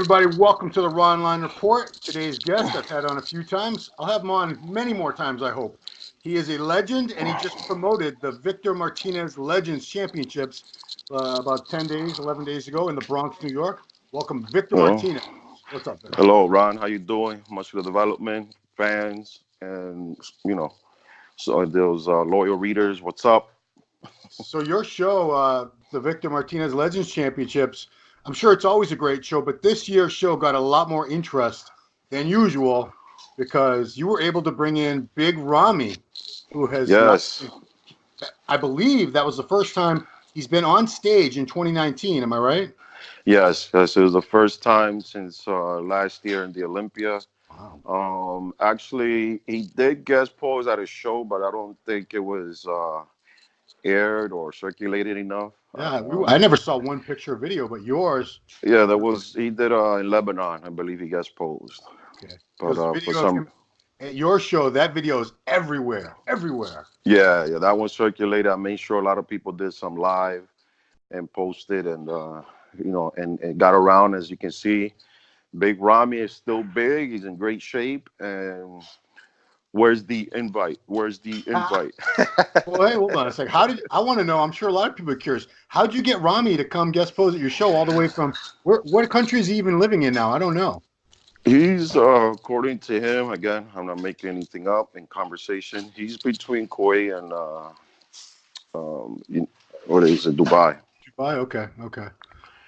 everybody. Welcome to the Ronline Report. Today's guest I've had on a few times. I'll have him on many more times, I hope. He is a legend, and he just promoted the Victor Martinez Legends Championships about 10 days, 11 days ago in the Bronx, New York. Welcome, Victor Hello. Martinez. What's up, Victor? Hello, Ron. How you doing? Muscular development, fans, and so those loyal readers. What's up? So your show, the Victor Martinez Legends Championships, I'm sure it's always a great show, but this year's show got a lot more interest than usual because you were able to bring in Big Ramy, who has Yes, I believe that was the first time he's been on stage in 2019. Am I right? yes. It was the first time since last year in the Olympia. Wow. Actually, he did guest pose at a show, but I don't think it was aired or circulated enough. Yeah, I never saw one picture or video, but yours. Yeah, there was. He did in Lebanon, I believe he guest posed. Okay. But Because the for video of some, him at your show, that video is everywhere, everywhere. yeah, that one circulated. I made sure a lot of people did some live and posted, and and it got around. As you can see, Big Ramy is still big. He's in great shape. And where's the invite? Where's the invite? Well, hey, hold on a second. I want to know? I'm sure a lot of people are curious. How did you get Ramy to come guest pose at your show all the way from what country is he even living in now? I don't know. He's, according to him, again, I'm not making anything up in conversation. He's between Kuwait and what is it, Dubai? Dubai. Okay.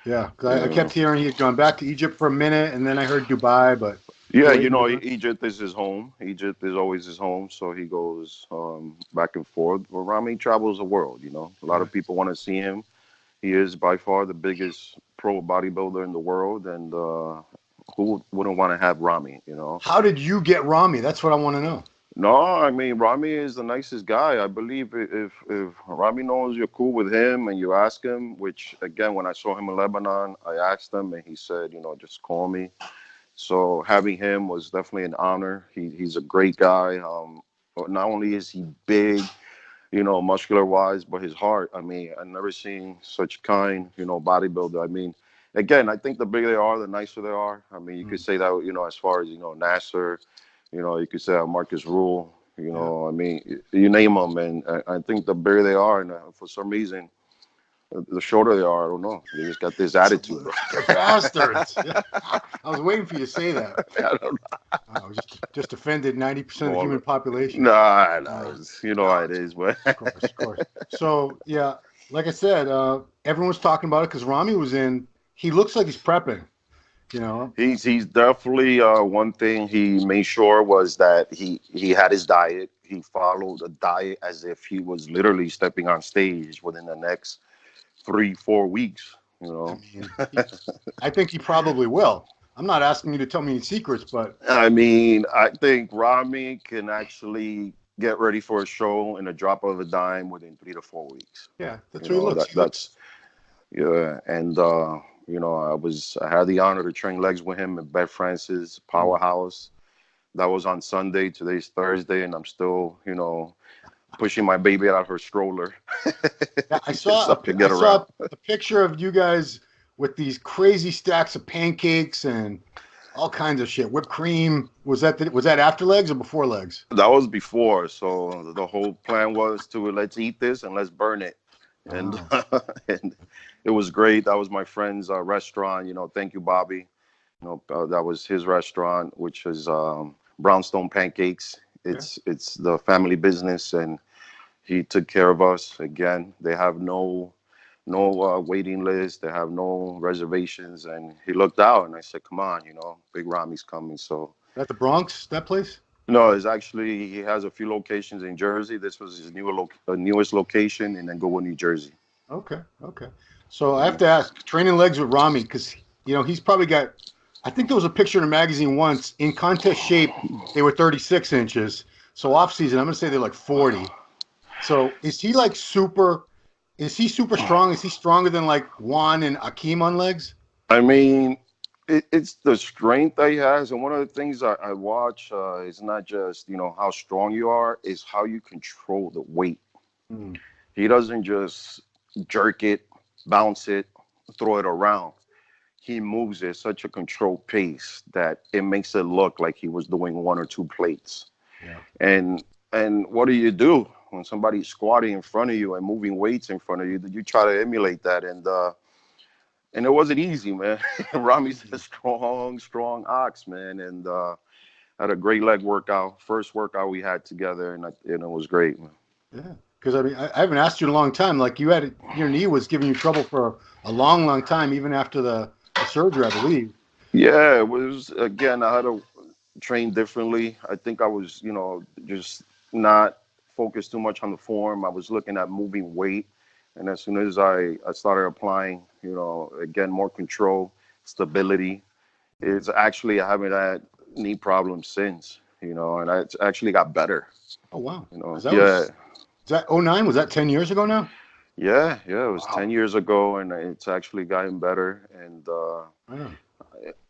Yeah, 'cause I Yeah. kept hearing he had gone back to Egypt for a minute, and then I heard Dubai, but Yeah, Kuwait and Dubai. Egypt is his home. Egypt is always his home, so he goes back and forth. But Ramy travels the world. A lot Yeah. of people want to see him. He is by far the biggest pro bodybuilder in the world, and who wouldn't want to have Ramy? How did you get Ramy? That's what I want to know. No, I mean Ramy is the nicest guy. I believe if Ramy knows you're cool with him and you ask him, which again when I saw him in Lebanon, I asked him and he said, just call me. So having him was definitely an honor. He's a great guy. But not only is he big, muscular wise, but his heart. I mean, I've never seen such kind, bodybuilder. I mean, again, I think the bigger they are, the nicer they are. I mean, you could say that, as far as, Nasser, you could say Marcus Rule, Yeah. I mean, you name them. And I think the bigger they are, and for some reason, the shorter they are, I don't know. They just got this attitude, bro. They're bastards. I was waiting for you to say that. I don't I was just offended 90% of the know. human population. Nah, Uh, you know how it is, but of course. So yeah, like I said, everyone's talking about it because Ramy was in. He looks like he's prepping. You know. he's definitely one thing he made sure was that he had his diet. He followed the diet as if he was literally stepping on stage within the next 3-4 weeks. I mean, I think he probably will. I'm not asking you to tell me any secrets, but I mean, I think Ramy can actually get ready for a show in a drop of a dime within 3 to 4 weeks. yeah, that's You what he know looks. that that's Yeah, and I had the honor to train legs with him at Bed Francis Powerhouse. That was on Sunday. Today's Thursday, and I'm still, pushing my baby out of her stroller. Yeah, So I can get I around. saw a picture of you guys with these crazy stacks of pancakes and all kinds of shit. Whipped cream. Was that after legs or before legs? That was before, so the whole plan was to let's eat this and let's burn it, and Oh, and it was great. That was my friend's restaurant. Thank you, Bobby. That was his restaurant, which is Brownstone Pancakes. yeah. It's the family business, and he took care of us. Again, they have no waiting list. They have no reservations, and he looked out, and I said, "Come on, Big Ramy's coming." So That the Bronx? That place? no, it's actually he has a few locations in Jersey. This was his newest location in Angola, New Jersey. Okay. So I have to ask, training legs with Ramy, because he's probably got. I think there was a picture in a magazine once. In contest shape, they were 36 inches. So off season, I'm gonna say they're like 40. So is he like super? Is he super strong? Is he stronger than like Juan and Akeem on legs? I mean, it's the strength that he has, and one of the things I watch is not just how strong you are, is how you control the weight. Hmm. He doesn't just jerk it, bounce it, throw it around. he moves at such a controlled pace that it makes it look like he was doing one or two plates. Yeah. And what do when somebody's squatting in front of you and moving weights in front of you? You try to emulate that, and it wasn't easy, man. Ramy's a strong ox, man, and had a great leg workout. First workout we had together, and it was great, man. Yeah. Because I mean, I haven't asked you in a long time. Like your knee was giving you trouble for a long, long time, even after the surgery, I believe. Yeah, it was, again, I had to train differently. I think I was, just not focused too much on the form. I was looking at moving weight. And as soon as I started applying, again, more control, stability, it's actually, I haven't had knee problems since, and I actually got better. Oh wow! Yeah. Is that '09? Was that 10 years ago now? Yeah, it was Wow. 10 years ago, and it's actually gotten better. And Wow.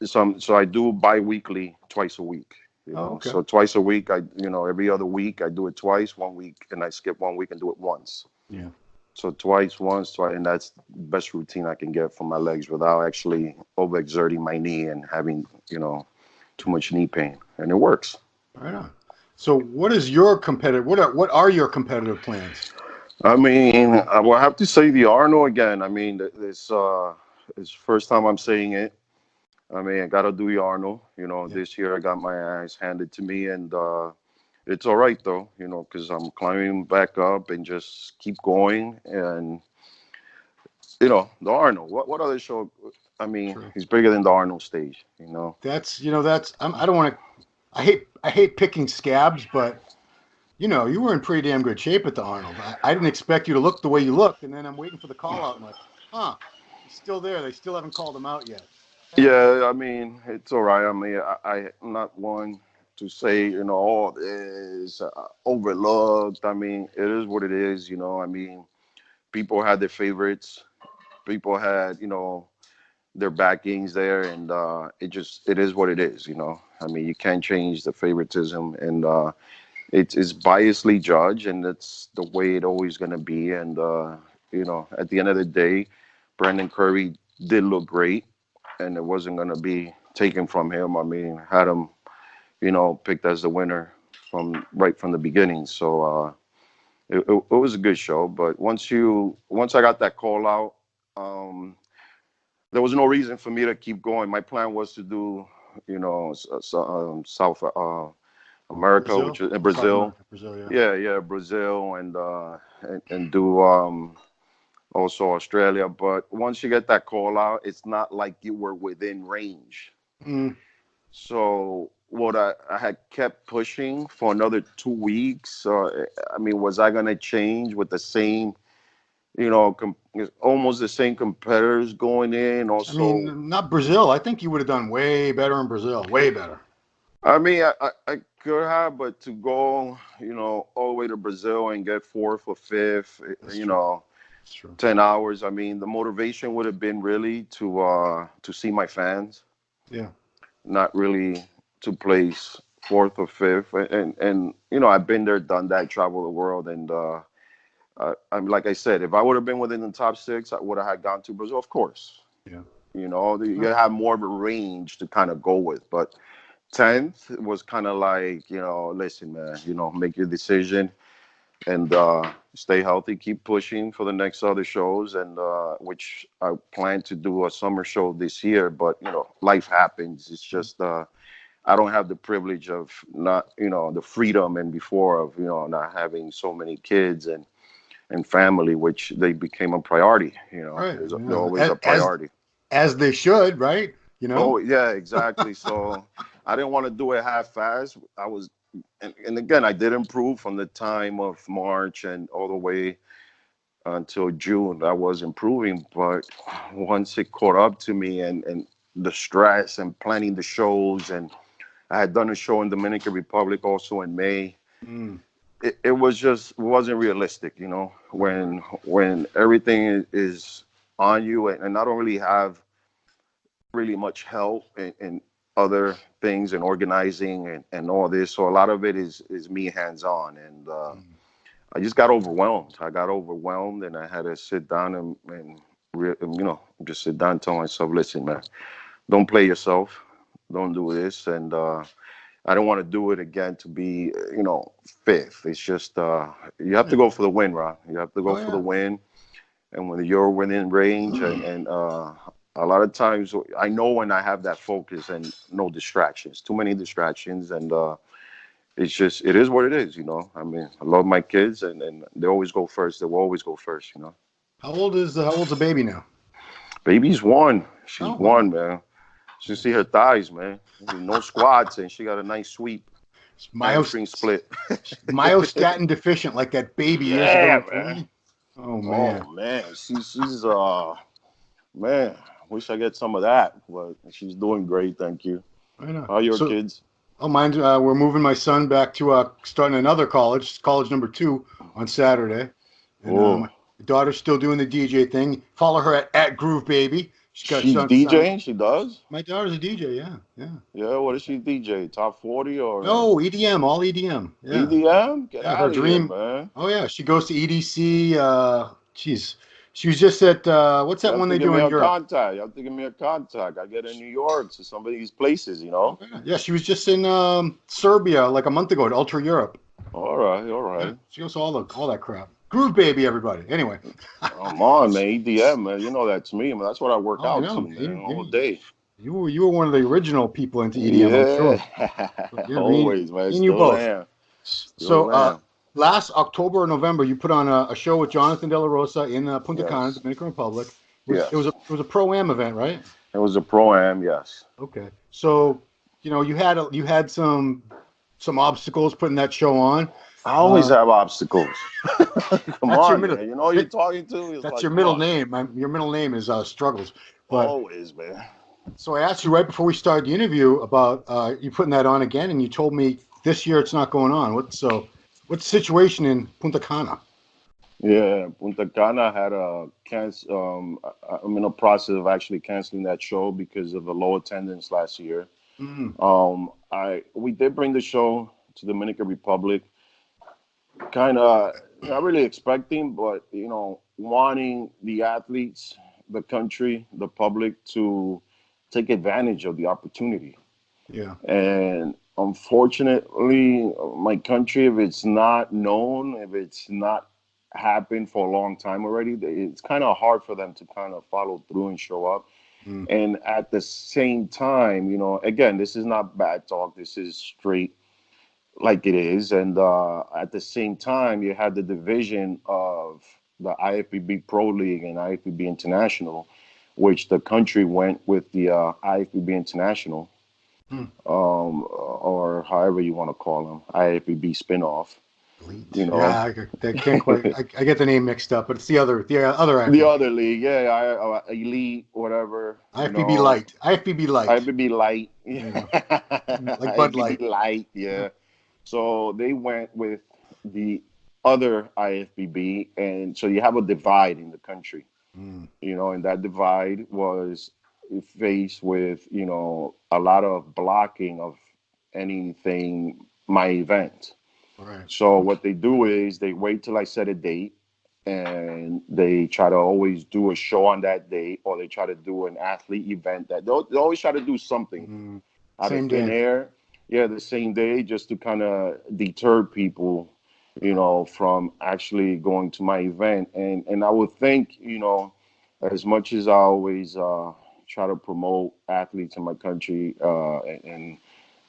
so I do bi-weekly, twice a week. Oh, okay. So twice a week, every other week I do it twice, 1 week, and I skip 1 week and do it once. Yeah. So twice, once, twice, and that's the best routine I can get for my legs without actually overexerting my knee and having, too much knee pain, and it works. Right on. So, what is your competitive? What are your competitive plans? I mean, I will have to say the Arnold again. I mean, this is first time I'm saying it. I mean, I got to do the Arnold. Yeah. This year I got my ass handed to me, and it's all right though. Because I'm climbing back up and just keep going. And the Arnold. What other show? I mean, True. he's bigger than the Arnold stage. That's I don't want to. I hate picking scabs, but you were in pretty damn good shape at the Arnold. I didn't expect you to look the way you looked, and then I'm waiting for the call out, and like, huh, he's still there. They still haven't called him out yet. Yeah, I mean, it's all right. I mean, I'm not one to say, oh, it's overlooked. I mean, it is what it is. I mean, people had their favorites. People had, their backings there, and it is what it is. I mean, you can't change the favoritism, and it's biasly judged, and that's the way it always going to be. And at the end of the day, Brandon Curry did look great, and it wasn't going to be taken from him. I mean, had him, picked as the winner right from the beginning. So it was a good show. But once I got that call out, there was no reason for me to keep going. My plan was to do, South America, Brazil, which is in South Brazil. America, Brazil, yeah. Yeah, Brazil, and do also Australia. But once you get that call out, it's not like you were within range. Mm. So what I had kept pushing for another 2 weeks. I mean, was I gonna change with the same, almost the same competitors going in? I Also, mean, not Brazil. I think you would have done way better in Brazil. Way better. I mean, I could have, but to go, all the way to Brazil and get fourth or fifth, That's true. That's true. 10 hours. I mean, the motivation would have been really to see my fans, Yeah. not really to place fourth or fifth. And I've been there, done that, traveled the world, and I'm like I said, if I would have been within the top six, I would have had gone to Brazil, of course. Yeah. You have more of a range to kind of go with, but 10th was kind of like, listen, man, make your decision and stay healthy, keep pushing for the next other shows, and which I plan to do a summer show this year, but life happens. It's just I don't have the privilege of not, the freedom and before of, not having so many kids and family, which they became a priority. Right. They're always a priority. As they should, right? Oh yeah, exactly. So I didn't want to do it half-fast. And again, I did improve from the time of March and all the way until June. I was improving, but once it caught up to me and the stress and planning the shows, and I had done a show in Dominican Republic also in May. Mm. It wasn't realistic, when everything is on you, and I don't really have really much help in other things and organizing and all this. So a lot of it is me hands on, and I just got overwhelmed. I got overwhelmed, and I had to sit down and just sit down and tell myself, listen, man, don't play yourself. Don't do this. And I don't want to do it again to be, fifth. It's just, you have to go for the win, Ron. You have to go Oh for the yeah. win. And when you're within range, and a lot of times I know when I have that focus and no distractions, too many distractions. And it's just, it is what it is, I mean, I love my kids, and they always go first. They will always go first. How old's the baby now? Baby's one. She's Oh wow. one, man. You see her thighs, man. No squats, and she got a nice sweep, hamstring split. Myostatin deficient, like that baby years ago Yeah, on man. TV. Oh man. Oh man, she's man. Wish I get some of that, but she's doing great. Thank you. I know. How are your So, kids? oh, mine's we're moving my son back to starting another college number 2 on Saturday, and Oh, my daughter's still doing the DJ thing. Follow her at Groove Baby. She's got she's some. DJing. She does. My daughter's a DJ. Yeah, yeah. Yeah. What is she DJ? Top 40 or No, EDM, all EDM. Yeah, EDM? Get yeah. Her out of here, dream. man. Oh yeah, she goes to EDC. She was just at what's You that have one to they give do me in a Europe? contact. You have to give me a contact. I get in New York to some of these places. Yeah, she was just in Serbia like a month ago at Ultra Europe. All right, all Yeah, right. she goes to all that crap. Groove Baby, everybody. Anyway. Come on, man. EDM, man. You know that's me, man. That's what I work Oh, I out know, to, man. man, all day. You were one of the original people into EDM, I'm Yeah. sure. Yeah, Always, man. me and you Still both. am. So Still am. last October or November, you put on a show with Jonathan De La Rosa in Punta Cana, Yes. Dominican Republic. Yes. It was a pro-am event, right? It was a pro-am, yes. Okay. So, you had some obstacles putting that show on. I always Uh, have obstacles. Come that's your on, middle man. You know who you're talking to? It's that's like, your come middle on. name. Your middle name is Struggles. But Always, man. so I asked you right before we started the interview about you putting that on again, and you told me this year it's not going on. What's the situation in Punta Cana? Yeah, Punta Cana had a I'm in a process of actually canceling that show because of the low attendance last year. Mm, I we did bring the show to Dominican Republic, kind of not really expecting, but wanting the athletes, the country, the public to take advantage of the opportunity. yeah, And unfortunately, my country, if it's not known, if it's not happened for a long time already, it's kind of hard for them to kind of follow through and show up. mm, And at the same time, again, this is not bad talk. This is straight like it is. And at the same time, you had the division of the IFBB Pro League and IFBB International, which the country went with the IFBB International, mm. or however you want to call them, IFBB spinoff. Elite. You know, Yeah, I can't quite. I get the name mixed up, but it's the other the IFBB. other league, yeah, Elite, whatever. IFBB Light. IFBB Light. IFBB Light, There you go. Like Bud IFBB Light. Light, Yeah. yeah. So they went with the other IFBB, and so you have a divide in the country. Mm, And that divide was faced with a lot of blocking of anything my event. all right. So what they do is they wait till I set a date, and they try to always do a show on that day, or they try to do an athlete event that they always try to do something Mm, out of same thin day. air. Yeah, the same day, just to kind of deter people, from actually going to my event. And I would think, as much as I always try to promote athletes in my country,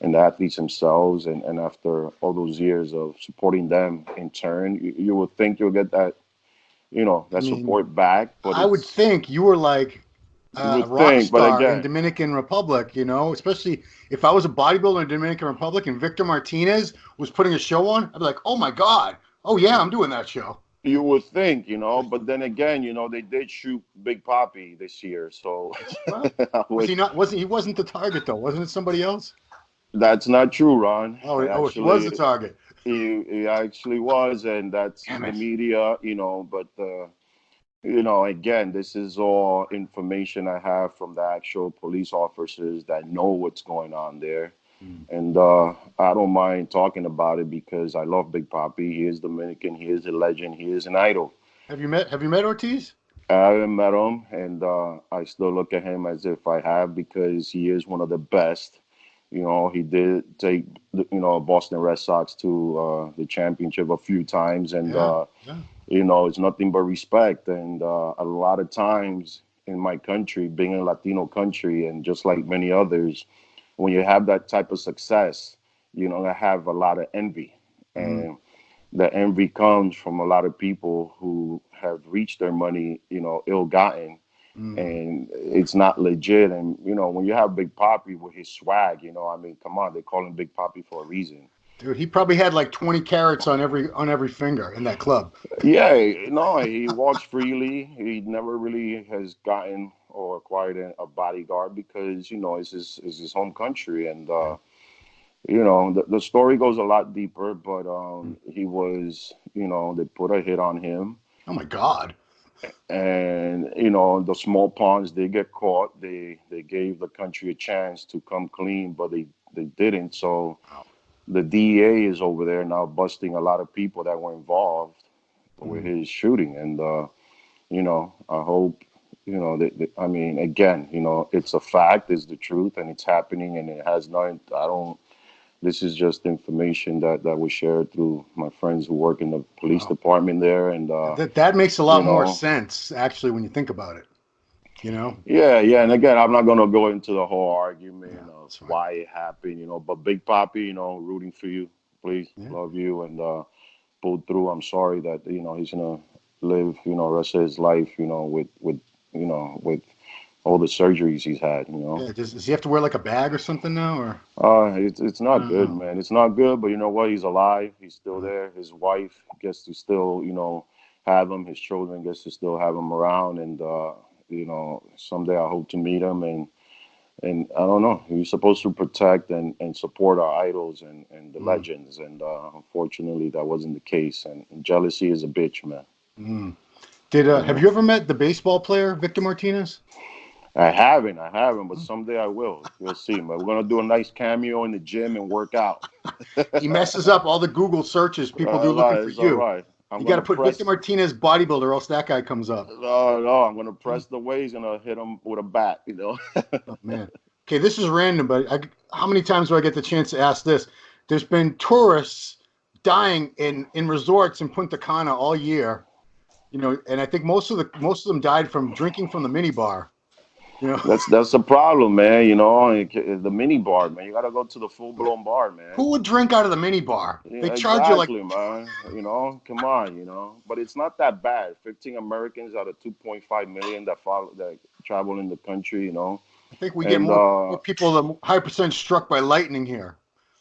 and the athletes themselves, and after all those years of supporting them in turn, you would think you'll get that, I that mean, support back. But I would it's think you were like you a would rock think, but star in again, Dominican Republic, especially if I was a bodybuilder in Dominican Republic and Victor Martinez was putting a show on, I'd be like, oh my God. Oh yeah, I'm doing that show. you would think, but then again, they did shoot Big Poppy this year, so Well, I was would, he not? Wasn't he wasn't the target though? Wasn't it somebody else? that's not true, Ron. Oh, he was the target. He actually was, and that's Damn the it. media, but again, this is all information I have from the actual police officers that know what's going on there. Hmm. And I don't mind talking about it because I love Big Papi. He is Dominican. He is a legend. He is an idol. Have you met Ortiz? I haven't met him, and I still look at him as if I have because he is one of the best. You know, he did take Boston Red Sox to the championship a few times, and Yeah, yeah. it's nothing but respect. And a lot of times in my country, being a Latino country, and just like many others, when you have that type of success, I have a lot of envy, Mm, and the envy comes from a lot of people who have reached their money, ill-gotten, mm. and it's not legit. And when you have Big Papi with his swag, I mean, come on, they call him Big Papi for a reason. Dude, he probably had like 20 carats on every finger in that club. Yeah, no, he walks freely. He never really has gotten or acquired a bodyguard because it's his home country, and Yeah. the story goes a lot deeper. But he was, they put a hit on him, Oh my God. and the small pawns they get caught. They gave the country a chance to come clean, but they didn't. So Wow. the DEA is over there now busting a lot of people that were involved with Mm. his shooting, and I hope, I mean, again, it's a fact, it's the truth, and it's happening, and it has nothing. I don't. This is just information that was shared through my friends who work in the police Wow. department there, and That makes a you lot more know, sense actually when you think about it. You know? yeah, yeah. And again, I'm not gonna go into the whole Yeah, argument of that's fine. why it happened, but Big Papi, rooting for you, please, Yeah. love you, and pull through. I'm sorry that he's gonna live, rest of his life, with all the surgeries he's had. Yeah. Does he have to wear like a bag or something now, or? It's not good, Oh. man. It's not good, but you know what? He's alive. He's still Mm. there. His wife gets to still, have him. His children gets to still have him around, and someday I hope to meet him. And I don't know. He's supposed to protect and support our idols and the Mm. legends, and unfortunately, that wasn't the case. And jealousy is a bitch, man. Mm. Did You have know. you ever met the baseball player Victor Martinez? I haven't, but someday I will. You'll see, man. We're gonna do a nice cameo in the gym and work out. He messes up all the Google searches people do All looking right, for it's all you. right. I'm You got to gonna put Victor press. Martinez bodybuilder, or else that guy comes up. No, no, I'm gonna press the way. He's gonna hit him with a bat. Oh man. Okay, this is random, but how many times do I get the chance to ask this? There's been tourists dying in resorts in Punta Cana all year, and I think most of them died from drinking from the minibar. You know, That's the problem, man. The mini bar, man. You gotta go to the full blown bar, man. who would drink out of the minibar? They Yeah, charge you like exactly, man. Come on, But it's not that bad. 15 Americans out of 2.5 million that travel in the country, I think we get and more people than high percent struck by lightning here.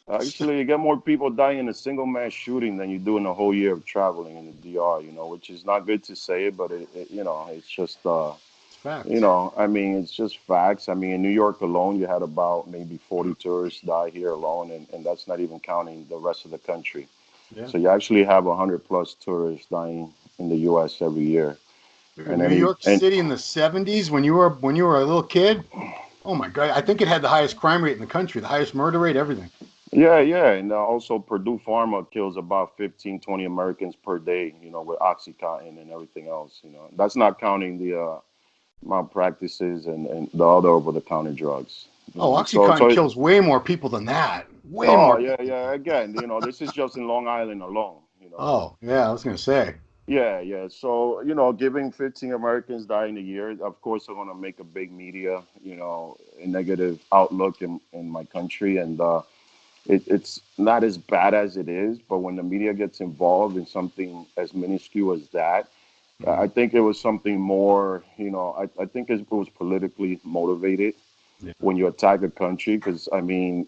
actually, you get more people dying in a single mass shooting than you do in a whole year of traveling in the DR. Which is not good to say, but it's just It's facts. I mean, it's just facts. I mean, in New York alone, you had about maybe 40 tourists die here alone, and that's not even counting the rest of the country. Yeah. So you actually have 100 plus tourists dying in the U.S. every year. Dude, And New any York and City in the 70s when you were a little kid. Oh my God, I think it had the highest crime rate in the country, the highest murder rate, everything. yeah, yeah, and also Purdue Pharma kills about 15, 20 Americans per day. With OxyContin and everything else. That's not counting the malpractices and the other over-the-counter drugs. Oh, So OxyContin kills way more people than that. Way oh more yeah, people. yeah. Again, this is just in Long Island alone. Oh, yeah, I was gonna say. Yeah, yeah. So, giving 15 Americans dying a year, of course, they're going to make a big media, a negative outlook in my country. And it's not as bad as it is. But when the media gets involved in something as minuscule as that, Mhm. I think it was something more, I think it was politically motivated Yeah. when you attack a country. Because, I mean,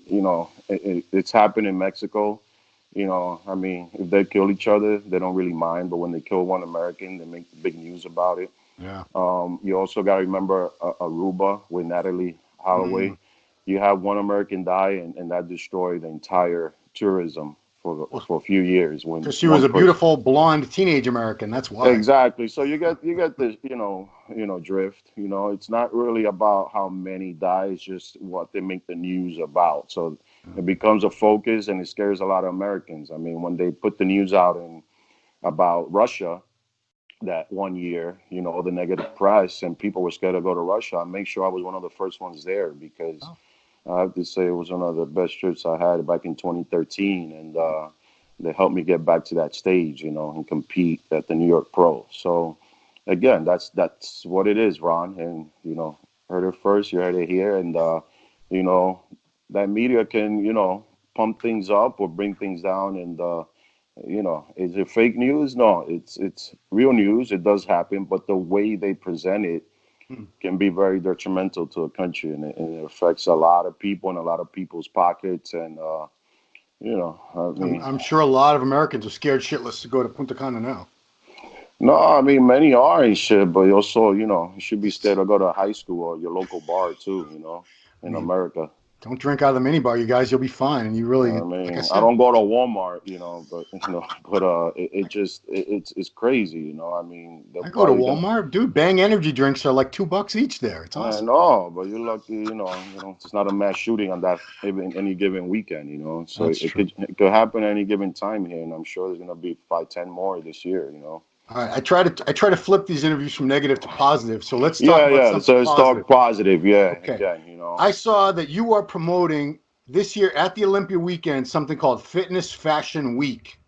it's happened in Mexico. I mean, if they kill each other, they don't really mind. But when they kill one American, they make big news about it. Yeah. You also got to remember Aruba with Natalie Mm. Holloway. You have one American die, and that destroyed the entire tourism Well, for a few years. When because she was one a person, beautiful blonde teenage American. That's why. exactly. So you get the drift. It's not really about how many die. It's just what they make the news about. So it becomes a focus, and it scares a lot of Americans. I mean, when they put the news out about Russia, that one year, all the negative press and people were scared to go to Russia. I made sure I was one of the first ones there because Oh, I have to say it was one of the best trips I had back in 2013, and they helped me get back to that stage, and compete at the New York Pro. So again, that's what it is, Ron, and heard it first, you heard it here, and you know that media can pump things up or bring things down, and is it fake news? No, it's real news. It does happen, but the way they present it hmm. can be very detrimental to a country, and it affects a lot of people and a lot of people's pockets. And I mean, I'm sure a lot of Americans are scared shitless to go to Punta Cana now. no, I mean many are and shit, but also you should be scared to go to high school or your local bar too. I In mean, America. don't drink out of the minibar, you guys. You'll be fine. And you really, I like I mean, I said, don't go to Walmart, but it just it's crazy, I mean, they're I go to probably gonna. Walmart, dude. Bang energy drinks are like $2 each there. It's I awesome. know, but you're lucky, it's not a mass shooting on that even any given weekend, so That's it true. could happen any given time here, and I'm sure there's gonna be 5, 10 more this year. All right, I try to flip these interviews from negative to positive. So let's talk Yeah, about yeah. something So let's positive. talk positive. Yeah, Okay. again, I saw that you are promoting this year at the Olympia weekend something called Fitness Fashion Week.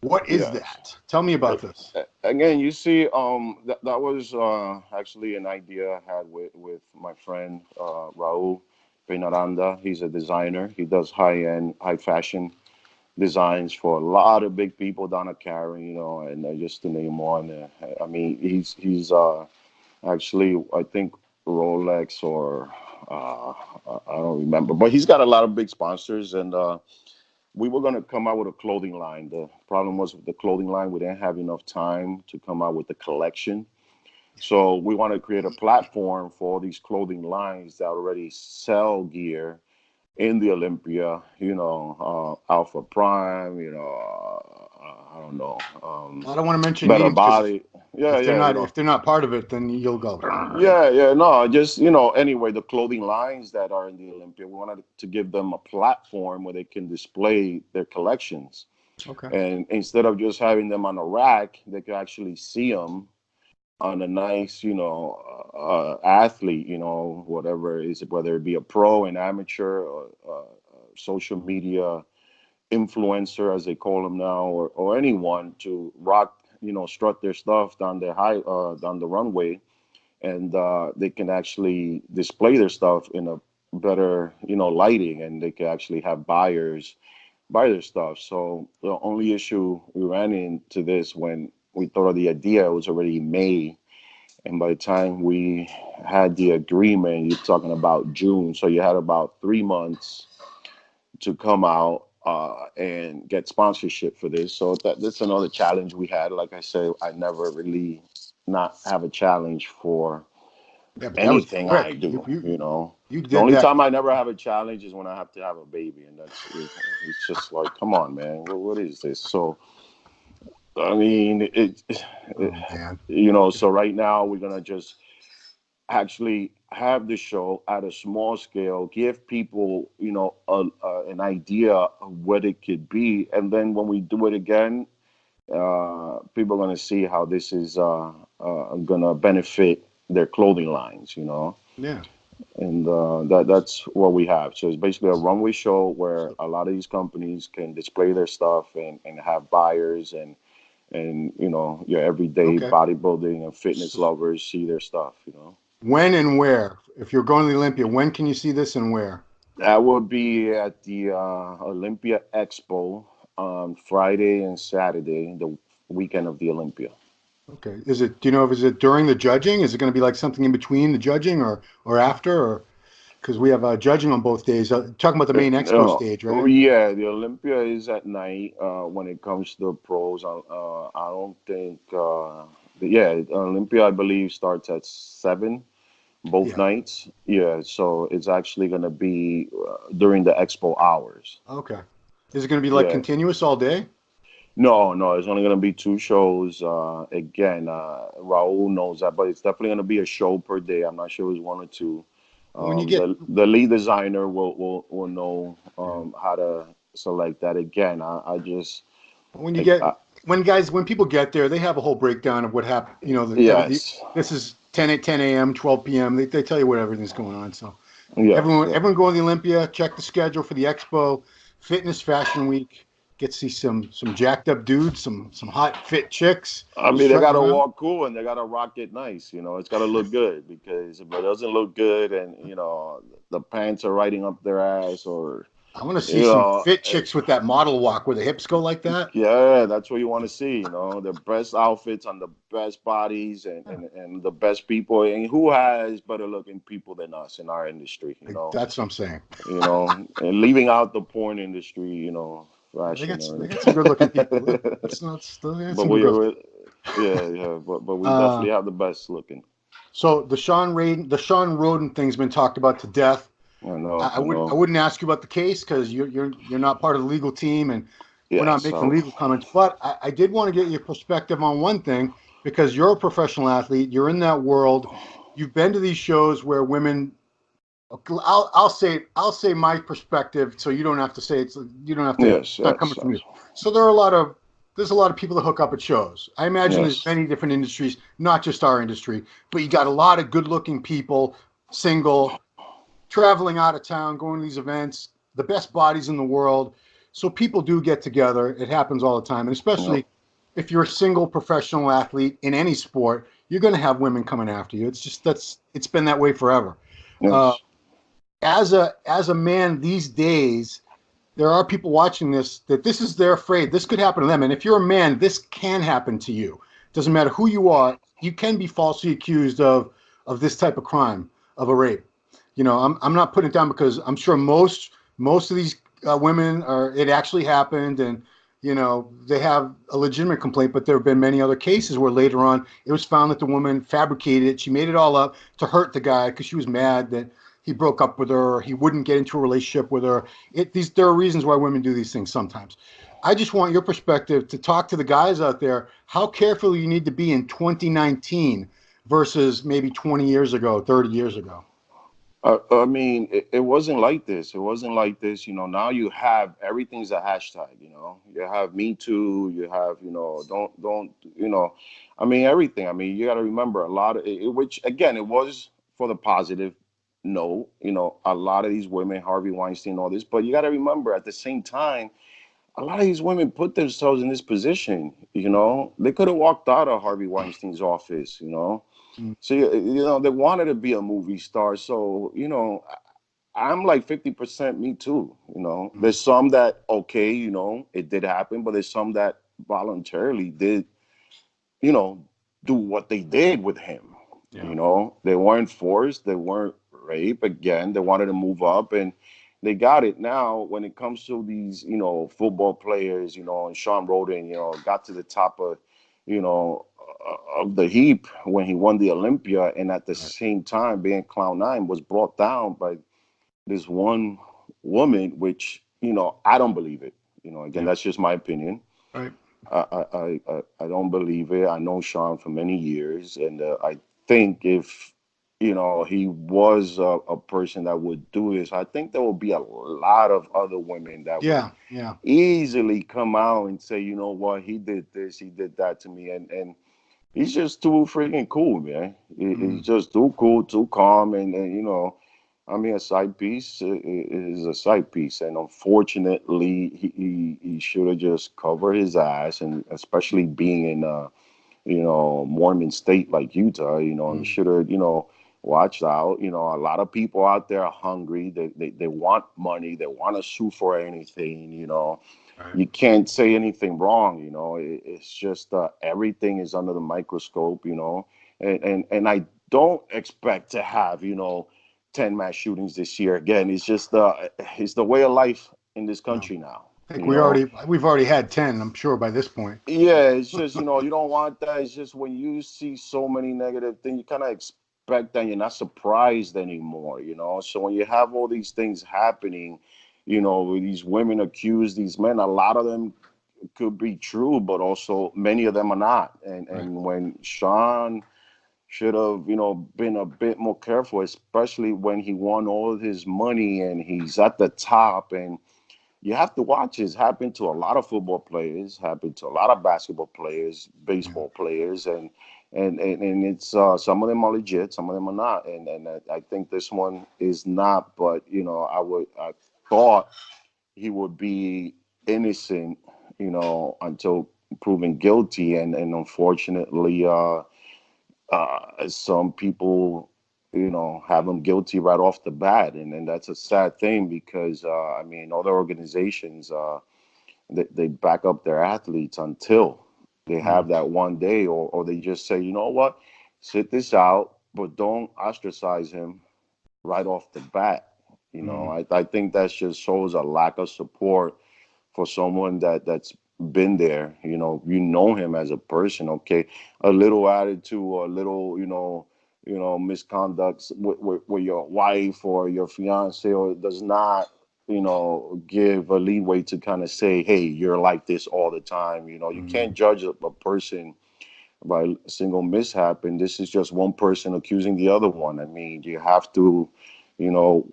What is yes. that? Tell me about this. Again, you see, that was actually an idea I had with my friend Raul Penaranda. He's a designer. He does high-end, high fashion designs for a lot of big people down at Cary, and just to name one. I mean, he's actually, I think, Rolex or I don't remember, but he's got a lot of big sponsors, and we were going to come out with a clothing line. The problem was with the clothing line, we didn't have enough time to come out with the collection. So we want to create a platform for all these clothing lines that already sell gear in the Olympia, Alpha Prime, I don't know, I don't want to mention Better names because Body. Yeah, if they're yeah, not if they're not part of it, then you'll go. yeah, yeah, no, just anyway, the clothing lines that are in the Olympia, we wanted to give them a platform where they can display their collections, Okay. and instead of just having them on a rack, they could actually see them on a nice, athlete, whatever it is, whether it be a pro, an amateur, or social media influencer, as they call them now, or anyone to rock, strut their stuff down the runway, and they can actually display their stuff in a better, lighting, and they can actually have buyers buy their stuff. So the only issue we ran into this when we thought of the idea, it was already May, and by the time we had the agreement, you're talking about June. So you had about 3 months to come out and get sponsorship for this. So that's another challenge we had. Like I said, I never really not have a challenge for Yeah, but that was anything I quick. You do. you you The did only that. time I never have a challenge is when I have to have a baby, and it's just like, come on, man, what is this? So I mean, Oh man. so right now we're gonna just actually have the show at a small scale, give people, an idea of what it could be, and then when we do it again, people are going to see how this is going to benefit their clothing lines, Yeah. and that's what we have. So it's basically a runway show where So, a lot of these companies can display their stuff and have buyers and your everyday okay. bodybuilding and fitness So lovers see their stuff. when and where? If you're going to the Olympia, when can you see this and where? That will be at the Olympia Expo on Friday and Saturday, the weekend of the Olympia. Okay. Do you know if is it during the judging? Is it going to be like something in between the judging or after or because we have judging on both days. Talking about the main expo stage, right? Yeah, the Olympia is at night. When it comes to the pros, I don't think. Yeah, Olympia, I believe, starts at 7 both Yeah. nights. Yeah, so it's actually going to be during the expo hours. Okay. Is it going to be like Yeah. continuous all day? No, no, it's only going to be 2 shows. Again, Raul knows that, but it's definitely going to be a show per day. I'm not sure it's one or two. When you get The lead designer will know yeah. how to select that. Again, I just when you get I, when people get there, they have a whole breakdown of what happened. You know, Yes. this is 10 a.m., 12 p.m. They tell you what everything's going on. So Yes. Yeah. everyone go to the Olympia, check the schedule for the expo, fitness fashion week. Get to see some jacked up dudes, some hot fit chicks I mean, they strutting gotta around. walk cool and they gotta rock it nice. It's gotta look good because if it doesn't look good and the pants are riding up their ass or I want to see you some know, fit eh, chicks with that model walk where the hips go like that. yeah, that's what you want to see. The best outfits on the best bodies and the best people. And who has better looking people than us in our industry? That's what I'm saying. And leaving out the porn industry. They Fashion got or. they got some good looking people. It's not they got But some good girls. yeah, but we Uh, definitely have the best looking. so the Shawn Rhoden thing's been talked about to death. I know, I I know. wouldn't ask you about the case because you're not part of the legal team and we're Yeah, not making so legal comments. But I did want to get your perspective on one thing because you're a professional athlete. You're in that world. You've been to these shows where women. I'll say my perspective, so you don't have to say you don't have to. yes, It's not yes, coming from yes, you. So there's a lot of people that hook up at shows. I imagine there's yes, many different industries, not just our industry, but you got a lot of good looking people, single, traveling out of town, going to these events, the best bodies in the world. So people do get together. It happens all the time, and yep, especially if you're a single professional athlete in any sport, you're going to have women coming after you. It's been that way forever. Uh, yes, as a man these days, there are people watching this is they're afraid this could happen to them. And if you're a man, this can happen to you. Doesn't matter who you are, you can be falsely accused of this type of crime, of a rape. I'm not putting it down because I'm sure most of these women are it actually happened and they have a legitimate complaint, but there have been many other cases where later on it was found that the woman fabricated it. She made it all up to hurt the guy because she was mad that he broke up with her, or he wouldn't get into a relationship with her. There are reasons why women do these things sometimes. I just want your perspective to talk to the guys out there how careful you need to be in 2019 versus maybe 20 years ago, 30 years ago. I mean, it wasn't like this. It wasn't like this. Now you have everything's a hashtag. You have Me Too. You have don't. I mean everything. I mean you got to remember a lot of it, which again it was for the positive. No, a lot of these women, Harvey Weinstein, all this, but you got to remember at the same time, a lot of these women put themselves in this position. They could have walked out of Harvey Weinstein's office. Mm, So they wanted to be a movie star. So I'm like 50% me too. mm, There's some that okay, it did happen, but there's some that voluntarily did, you know, do what they did with him. yeah. They weren't forced, they weren't raped. Again, they wanted to move up and they got it. Now, when it comes to these, football players, and Shawn Rhoden, got to the top of, of the heap when he won the Olympia, and at the Right. same time being Cloud Nine was brought down by this one woman, which I don't believe it. Again, Yeah. that's just my opinion. Right. I don't believe it. I know Sean for many years, and I think if he was a person that would do this, I think there will be a lot of other women that would Yeah. Yeah. easily come out and say, you know what, he did this, he did that to me, and he's just too freaking cool, man. He's Mm, just too cool, too calm, and I mean, a side piece is a side piece, and unfortunately, he should have just covered his ass, and especially being in Mormon state like Utah, he mm, should have watched out. A lot of people out there are hungry. They want money. They want to sue for anything. right. You can't say anything wrong. It's just everything is under the microscope. And I don't expect to have 10 mass shootings this year. Again, it's the way of life in this Well, country now. I think we've already had 10, I'm sure by this point. Yeah, it's just you don't want that. It's just when you see so many negative things, you kind of expect that you're not surprised anymore. So when you have all these things happening, these women accuse these men, a lot of them could be true, but also many of them are not. And Right. and when Sean should have, been a bit more careful, especially when he won all of his money and he's at the top and you have to watch this happen to a lot of football players, happen to a lot of basketball players, Yeah. baseball players, and it's some of them are legit, some of them are not, and I think this one is not. But I thought he would be innocent, until proven guilty, and unfortunately, some people, have him guilty right off the bat, and that's a sad thing because I mean, other organizations, they back up their athletes until they Mm. have that one day, or they just say, you know what, sit this out, but don't ostracize him right off the bat. Mm. I think that just shows a lack of support for someone that's been there. You know him as a person. Okay, a little attitude or a little, misconduct with your wife or your fiance, or does not, give a leeway to kind of say, hey, you're like this all the time. You Mm. can't judge a person by a single mishap, and this is just one person accusing the other one. I mean, you have to,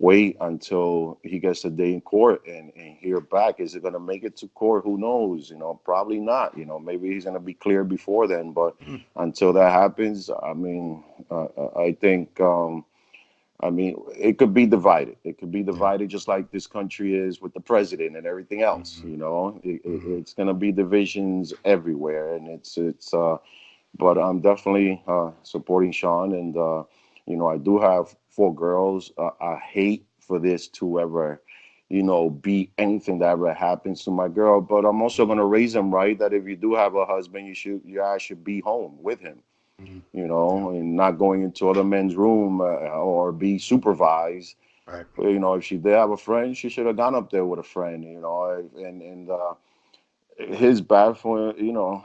wait until he gets a day in court and hear back. Is it going to make it to court? Who knows? Probably not. Maybe he's going to be clear before then. But Mm. until that happens, I mean, I think. I mean, it could be divided. It could be Yeah. divided just like this country is with the president and everything else. Mm. Mm. It's going to be divisions everywhere, and it's. But I'm definitely supporting Shawn, and I do have 4 girls. I hate for this to ever, be anything that ever happens to my girl. But I'm also gonna raise them right. That if you do have a husband, you guys should be home with him, Mm. Yeah. and not going into other men's room, or be supervised. Right. If she did have a friend, she should have gone up there with a friend. And his bad for yeah,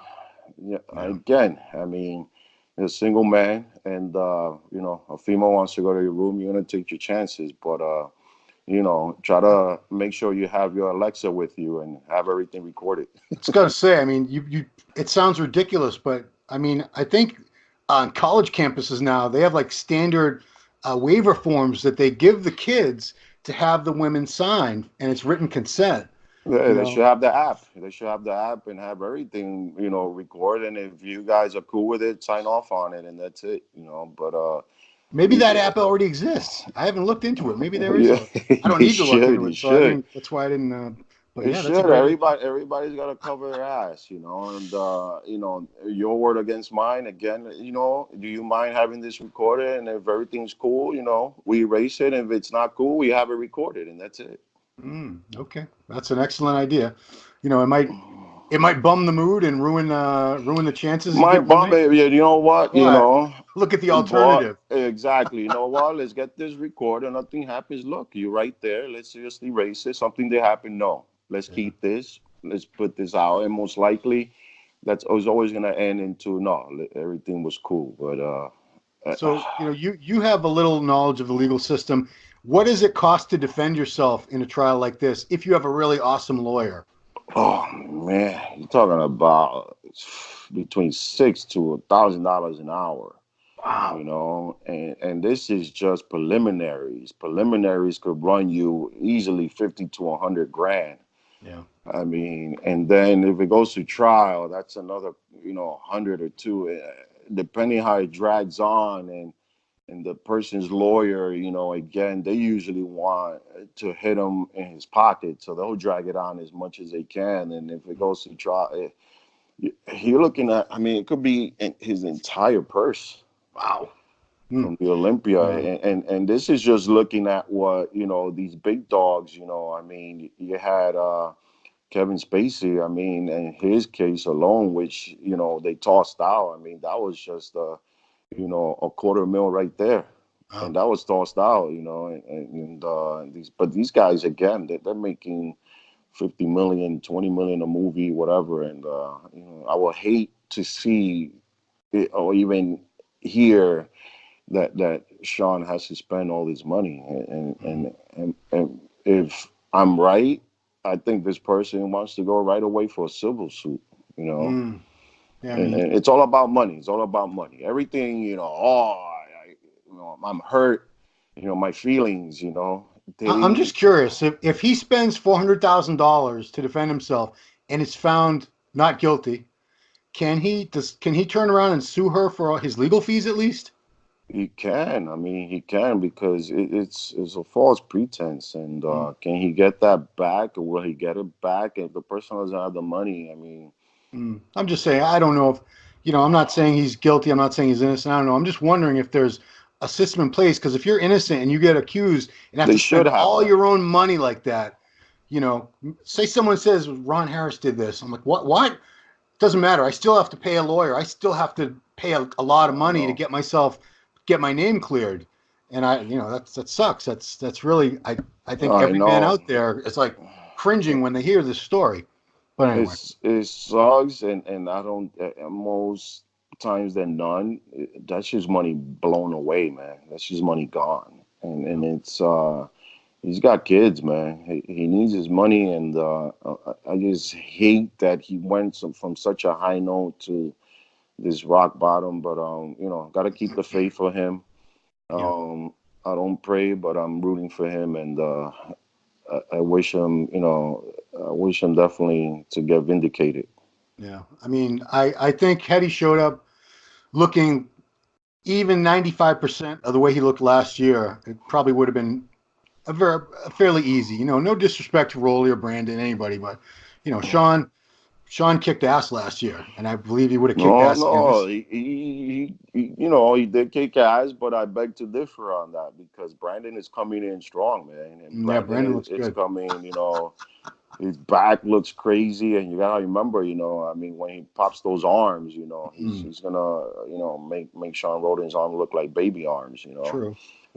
Yeah. again, I mean, you're a single man, and a female wants to go to your room. You're gonna take your chances, but try to make sure you have your Alexa with you and have everything recorded. It's got to say, I mean, you. It sounds ridiculous, but I mean, I think on college campuses now they have like standard waiver forms that they give the kids to have the women sign, and it's written consent. Yeah, You they know, should have the app. They should have the app and have everything, recorded. And if you guys are cool with it, sign off on it, and that's it. But maybe you, that app already exists. I haven't looked into it. Maybe there is yeah, a. I don't you need to look should. into You it, so I should. didn't. That's why I didn't. But It yeah, that's a should. great idea. Everybody's got to cover their ass, and your word against mine. Again, do you mind having this recorded? And if everything's cool, we erase it. And if it's not cool, we have it recorded, and that's it. Okay, that's an excellent idea. It might bum the mood and ruin the chances you My get one bum, day. baby, you know what? But look at the But alternative. exactly. You know what? Let's get this recorded. Nothing happens. Look, you right there. Let's just erase it. Something did happen. No, let's Yeah. keep this. Let's put this out. And most likely, that's was always gonna end into no. Everything was cool, but So you have a little knowledge of the legal system. What does it cost to defend yourself in a trial like this if you have a really awesome lawyer? oh man, you're talking about between $600 to $1,000 an hour. Wow. And this is just preliminaries. Preliminaries could run you easily 50 to 100 grand. Yeah. I mean, and then if it goes to trial, that's another, 100 or two, depending how it drags on, and the person's lawyer, again, they usually want to hit him in his pocket, so they'll drag it on as much as they can. And if it goes to trial, you're looking at, I mean, it could be his entire purse Wow. Hmm. from the Olympia, Yeah. and this is just looking at what these big dogs. I mean, you had Kevin Spacey. I mean, in his case alone, which they tossed out. I mean, that was just a quarter mil right there, Wow. and that was tossed out. These guys again, they're making 50 million, 20 million a movie, whatever, and I would hate to see it, or even hear that Shawn has to spend all this money. Mm. And if I'm right, I think this person wants to go right away for a civil suit, you know. Mm. Yeah. I And, mean, and it's all about money. It's all about money. Everything, I'm hurt, my feelings, I'm just curious if he spends $400,000 to defend himself and is found not guilty, can he turn around and sue her for his legal fees at least? He can. I mean, he can because it's a false pretense, and Mm. can he get that back, or will he get it back if the person doesn't have the money? I mean, I'm just saying, I don't know if, I'm not saying he's guilty. I'm not saying he's innocent. I don't know. I'm just wondering if there's a system in place because if you're innocent and you get accused and have they to spend should have all that. your own money like that, say someone says Ron Harris did this. I'm like, what? What? Doesn't matter. I still have to pay a lawyer. I still have to pay a lot of I money to know. get my name cleared. And that sucks. That's really, I think I every man know. out there is like cringing when they hear this story. But anyway, It sucks, and I don't. Most times than none, that's just money blown away, man. That's just money gone, and it's he's got kids, man. He needs his money, and I just hate that he went from such a high note to this rock bottom. But got to keep the faith for him. yeah. I don't pray, but I'm rooting for him, and I wish him, I wish him definitely to get vindicated. Yeah. I mean, I think had he showed up looking even 95% of the way he looked last year, it probably would have been a fairly easy. No disrespect to Rolly or Brandon, anybody, but Shawn kicked ass last year, and I believe he would have kicked No, ass again no, this. he did kick ass, but I beg to differ on that because Brandon is coming in strong, man, and Yeah, Brandon Brandon looks is good. coming. His back looks crazy, and you gotta remember, I mean, when he pops those arms, Mm, he's gonna, make Shawn Rhoden's arm look like baby arms. true.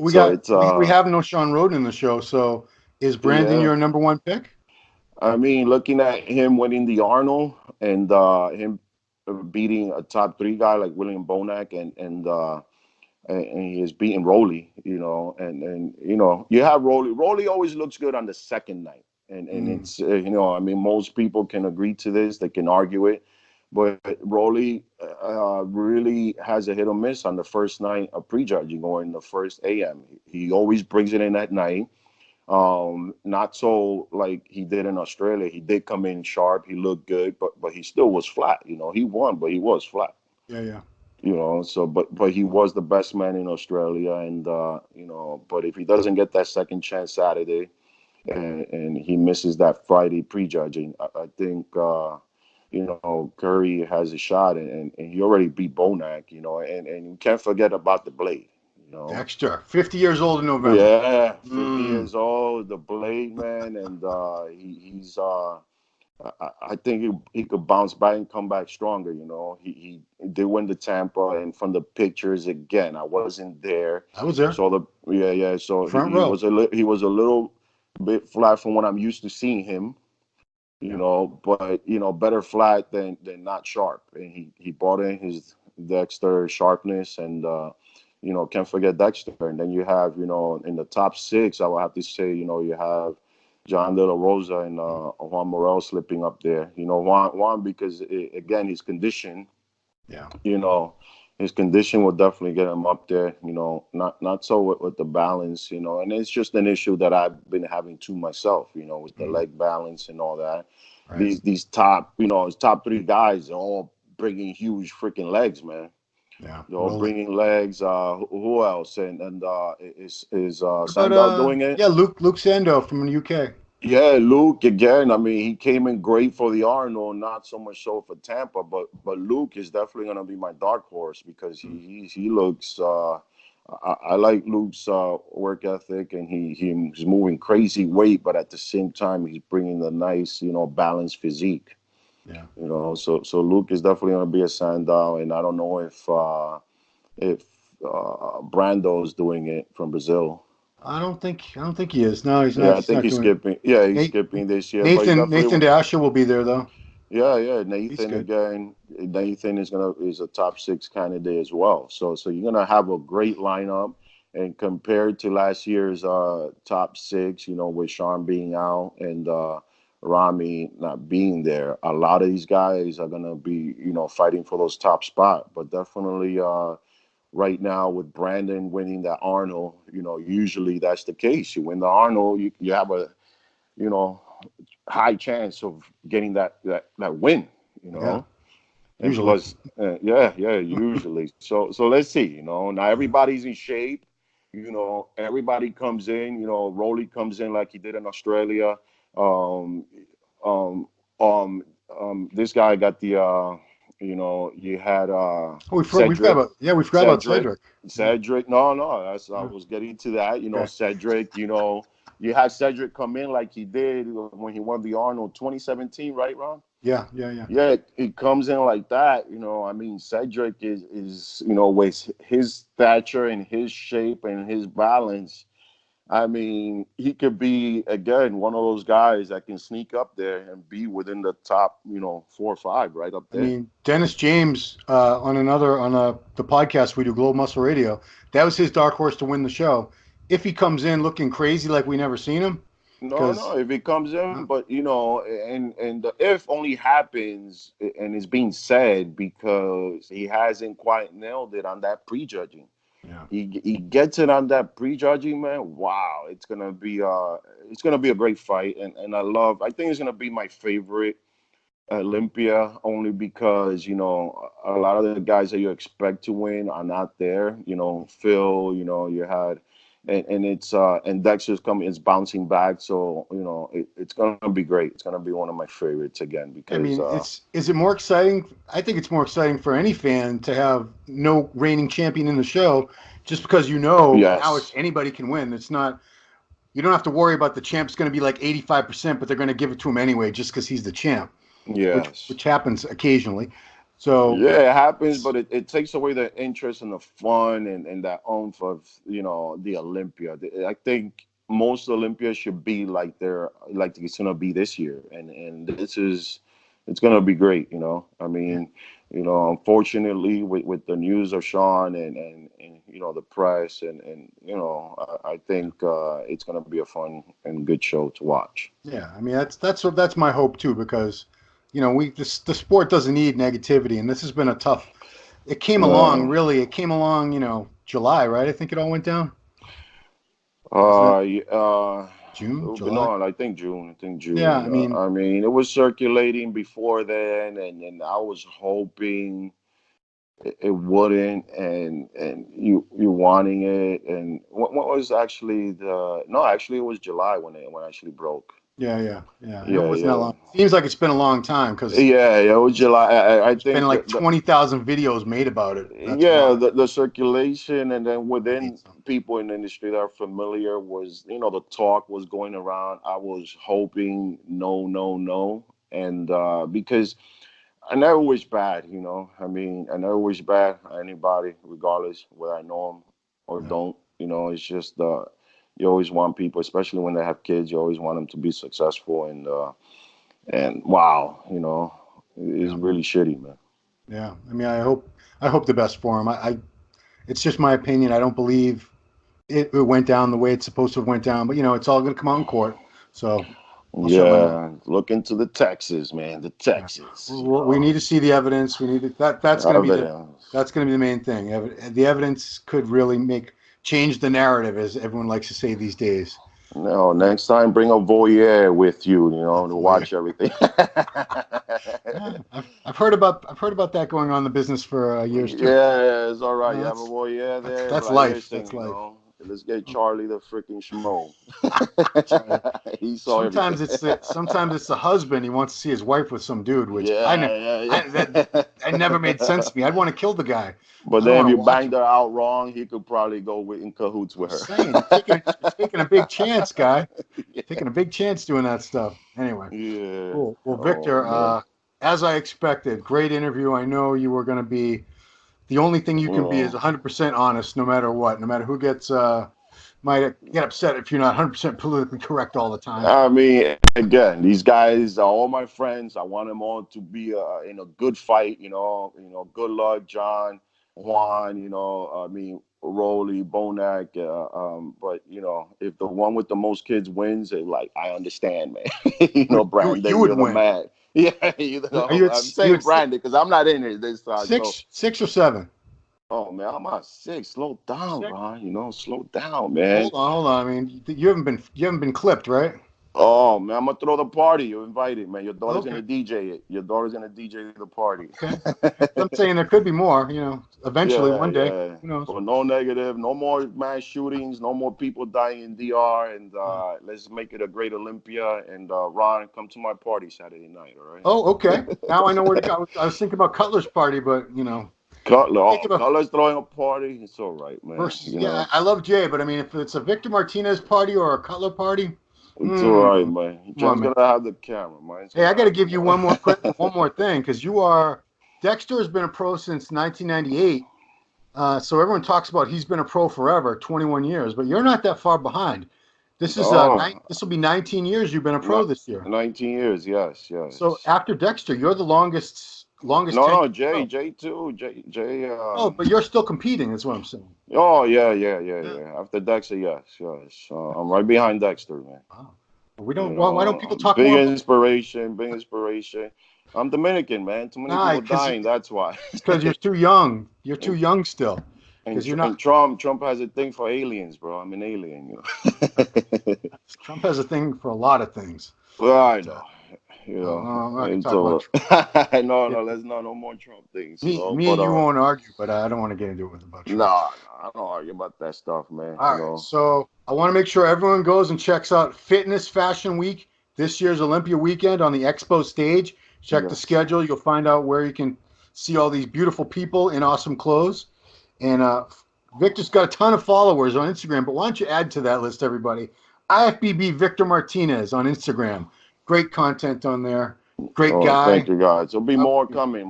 So it's We have no Shawn Rhoden in the show, so is Brandon yeah. your number one pick? I mean, looking at him winning the Arnold and him beating a top three guy like William Bonac and he is beating Rolly, and you have Rolly. Rolly always looks good on the second night, and Mm, it's I mean, most people can agree to this. They can argue it, but Rolly really has a hit or miss on the first night of prejudging or in the first AM. He always brings it in at night. Not so like he did in Australia. He did come in sharp. He looked good, but he still was flat. He won, but he was flat. yeah, yeah, So but he was the best man in Australia, and but if he doesn't get that second chance Saturday, and he misses that Friday prejudging, I think Curry has a shot, and he already beat Bonac, and you can't forget about the Blade, you know. Dexter, 50 years old in November. Yeah, 50 Mm, years old, the Blade man, and he's I think he could bounce back and come back stronger. He did win the Tampa, and from the pictures again, I wasn't there. I was there, So yeah. So front row. he was a little bit flat from what I'm used to seeing him. Yeah, But better flat than not sharp, and he brought in his Dexter sharpness, and can't forget Dexter. And then you have in the top six, I will have to say you have John De La Rosa and Juan Morel slipping up there. Juan because again his condition, yeah. you know, his condition will definitely get him up there. Not so with the balance. And it's just an issue that I've been having to myself. With the Mm, leg balance and all that. right. These top, his top three guys are all bringing huge freaking legs, man. Yeah, They're all rolling. bringing legs. Who else? And is What about Sandow doing it? yeah, Luke Sando from the UK. Yeah, Luke again. I mean, he came in great for the Arnold, not so much so for Tampa. But Luke is definitely going to be my dark horse because he looks. I like Luke's work ethic, and he's moving crazy weight, but at the same time he's bringing a nice balanced physique. Yeah. So Luke is definitely going to be a Sandow, and I don't know if Brando's doing it from Brazil. I don't think he is. No, he's Yeah, not. I He's think not he's doing it. skipping. Yeah, he's Nate, skipping this year, but he Nathan definitely. Dasher will be there though. Yeah. He's Nathan good. again. Nathan is a top six candidate as well. So you're gonna have a great lineup, and compared to last year's top six, with Sean being out and Ramy not being there, a lot of these guys are gonna be fighting for those top spot. But definitely right now with Brandon winning that Arnold, usually that's the case. You win the Arnold, you have a, you know, high chance of getting that win, Yeah, and usually. plus, usually. So let's see, now everybody's in shape, everybody comes in, Rolly comes in like he did in Australia. Um, um, this guy got the, you had Oh, we forgot Cedric, about we forgot about Cedric, Cedric. Yeah. Cedric. No, I Yeah. was getting to that. Okay. Cedric. You had Cedric come in like he did when he won the Arnold 2017, right, Ron? Yeah, yeah, yeah. Yeah, he comes in like that. I mean, Cedric is with his stature and his shape and his balance. I mean, he could be again one of those guys that can sneak up there and be within the top, 4 or 5, right up I there. mean, Dennis James the podcast we do, Global Muscle Radio. That was his dark horse to win the show. If he comes in looking crazy like we never seen him, because No, if it comes in, but and the if only happens, and it's being said because he hasn't quite nailed it on that prejudging. yeah, He gets it on that prejudging, man. Wow, it's gonna be a great fight, and I think it's gonna be my favorite Olympia only because a lot of the guys that you expect to win are not there. Phil. You had, and it's and Dexter's coming. It's bouncing back, so it's gonna be great. It's gonna be one of my favorites again I because mean, is it more exciting? I think it's more exciting for any fan to have no reigning champion in the show, just because now it's yes, anybody can win. It's not You don't have to worry about the champ's going to be like 85%, but they're going to give it to him anyway just because he's the champ, which yes. which happens occasionally. So Yeah, it happens, but it takes away the interest and the fun and that oomph of the Olympia. I think most Olympias should be like it's gonna be this year, and it's gonna be great. I yeah, mean, unfortunately with the news of Shawn and the press and I think it's gonna be a fun and good show to watch. yeah. I mean, that's my hope too, because the sport doesn't need negativity, and this has been a tough. It came along No. really. It came along, July, right? I think it all went down. Wasn't it Yeah, June, July? no, I think June. I think Yeah, June. I mean, I mean, it was circulating before then, and I was hoping it wouldn't, and you wanting it, and what was actually the no, actually it was July when it actually broke. yeah. It Yeah, wasn't that yeah, long. Seems like it's been a long time because yeah. It was July. I there's been think like the 20,000 videos made about it. That's yeah, why the circulation, and then I made within some. people in the industry that are familiar was, the talk was going around. I was hoping no, no, no, and because I never wish bad, I mean, I never wish bad on anybody, regardless whether I know them or Yeah, don't. It's just you always want people, especially when they have kids, you always want them to be successful, and wow, it's yeah, really shitty, man. yeah. I mean, I hope the best for him. It's just my opinion. I don't believe it went down the way it's supposed to have went down, but it's all going to come out in court. So I'll shut my mouth. Yeah, look into the Texas, man. The Yeah. Texas, We need to see the evidence. We need to, that's going to be evidence. the main thing. The evidence could really change the narrative, as everyone likes to say these days. No, next time bring a voyeur with you, to Oh, yeah. watch everything. Yeah, I've heard about that going on in the business for years too. Yeah, it's all right. You have a That's voyeur that's there, that's like, life. That's listen, life. let's get Charlie the freaking schmo. That's right. He saw everything. Sometimes it's the husband. He wants to see his wife with some dude, which Yeah, yeah, that never made sense to me. I'd want to kill the guy. But I don't then if want to you watch banged him. her out wrong, he could probably go in cahoots I'm with saying her. you're taking a big chance, guy. Taking a big chance doing that stuff. Anyway, Yeah. cool. Well, Oh Victor, man. as I expected, great interview. I know you were going to be the only thing you can be is Oh. 100% honest, no matter what, no matter who might get upset if you're not 100% politically correct all the time. I mean, again, these guys are all my friends. I want them all to be in a good fight. Good luck, John, Juan. I mean, Rolly, Bonac. But if the one with the most kids wins, like I understand, man. You Brandon, would you're the win. man. Yeah, Are you I'm you saying at Brandon because I'm not in it this time. So six or seven? Oh man, I'm at 6. Slow down, 6? Ron. Slow down, man. Hold on. I mean, you haven't been clipped, right? Oh man, I'm gonna throw the party. You're invited, man. Your daughter's Okay. gonna DJ it. Your daughter's gonna DJ the party. Okay. I'm saying there could be more. Eventually, Yeah, one day. yeah. Who knows? But no negative, no more mass shootings, no more people dying in DR, and let's make it a great Olympia. And Ron, come to my party Saturday night, all right? Oh, okay. Now I know where to go. I was thinking about Cutler's party, but Cutler, think about Cutler's throwing a party. It's all right, man. versus. Yeah, I love Jay, but I mean, if it's a Victor Martinez party or a Cutler party, It's all right, man. come on, Jen's man. gonna have the camera, man. Hey, I got to give you one more thing, because Dexter has been a pro since 1998. So everyone talks about he's been a pro forever, 21 years, but you're not that far behind. This will be 19 years you've been a pro this year. 19 years, yes. So after Dexter, you're the longest. No, Jay too. Jay. Oh, but you're still competing. That's what I'm saying. Oh yeah. After Dexter, yes. I'm right behind Dexter, man. Wow. Why don't people talk more? Big inspiration. I'm Dominican, man. Too many people dying. That's why. It's because you're too young. You're too young still. And Trump has a thing for aliens, bro. I'm an alien, Trump has a thing for a lot of things. Well, I know. No, Let's not no more Trump things. Me and you won't argue, but I don't want to get into it about Trump. No, I don't argue about that stuff, man. All right, so I want to make sure everyone goes and checks out Fitness Fashion Week, this year's Olympia weekend on the Expo stage. Check the schedule. You'll find out where you can see all these beautiful people in awesome clothes. And Victor's got a ton of followers on Instagram, but why don't you add to that list, everybody? IFBB Victor Martinez on Instagram. Great content on there. Great guy. Thank you, guys. There'll be more coming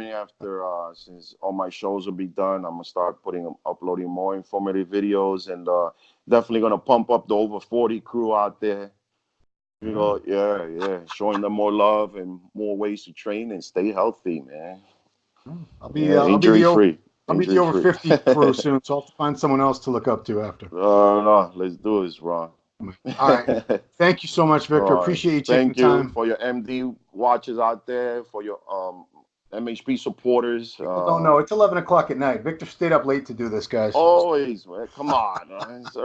after since all my shows will be done. I'm gonna start uploading more informative videos, and definitely gonna pump up the over 40 crew out there. Showing them more love and more ways to train and stay healthy, man. I'll be injury free. I'll be the over 50 crew soon, so I'll have to find someone else to look up to after. No, let's do this, Ron. All right. Thank you so much, Victor. Appreciate you taking time. Thank you for your MD watchers out there, for your MHP supporters. People don't know. It's 11 o'clock at night. Victor stayed up late to do this, guys. Always, man. Come on, man. It's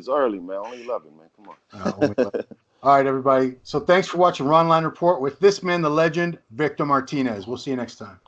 early, man. Only 11, man. Come on. Only 11. All right, everybody. So thanks for watching Ronline Report with this man, the legend, Victor Martinez. We'll see you next time.